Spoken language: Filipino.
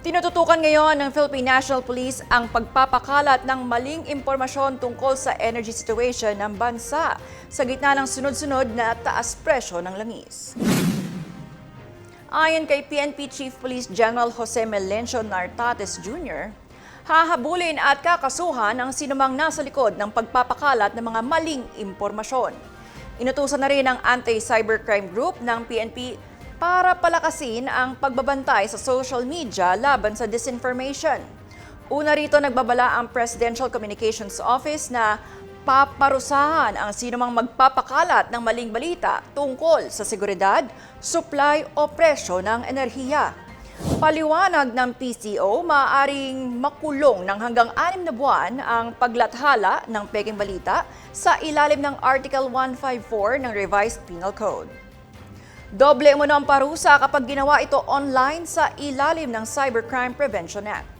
Tinututukan ngayon ng Philippine National Police ang pagpapakalat ng maling impormasyon tungkol sa energy situation ng bansa sa gitna ng sunod-sunod na taas presyo ng langis. Ayon kay PNP Chief Police General Jose Melencio Nartates Jr., hahabulin at kakasuhan ang sinumang nasa likod ng pagpapakalat ng mga maling impormasyon. Inutusan na rin ang Anti-Cybercrime Group ng PNP para palakasin ang pagbabantay sa social media laban sa disinformation. Una rito nagbabala ang Presidential Communications Office na paparusahan ang sinumang magpapakalat ng maling balita tungkol sa seguridad, supply o presyo ng enerhiya. Paliwanag ng PCO, maaaring makulong ng hanggang 6 na buwan ang paglathala ng pekeng balita sa ilalim ng Article 154 ng Revised Penal Code. Doble mo ang parusa kapag ginawa ito online sa ilalim ng Cybercrime Prevention Act.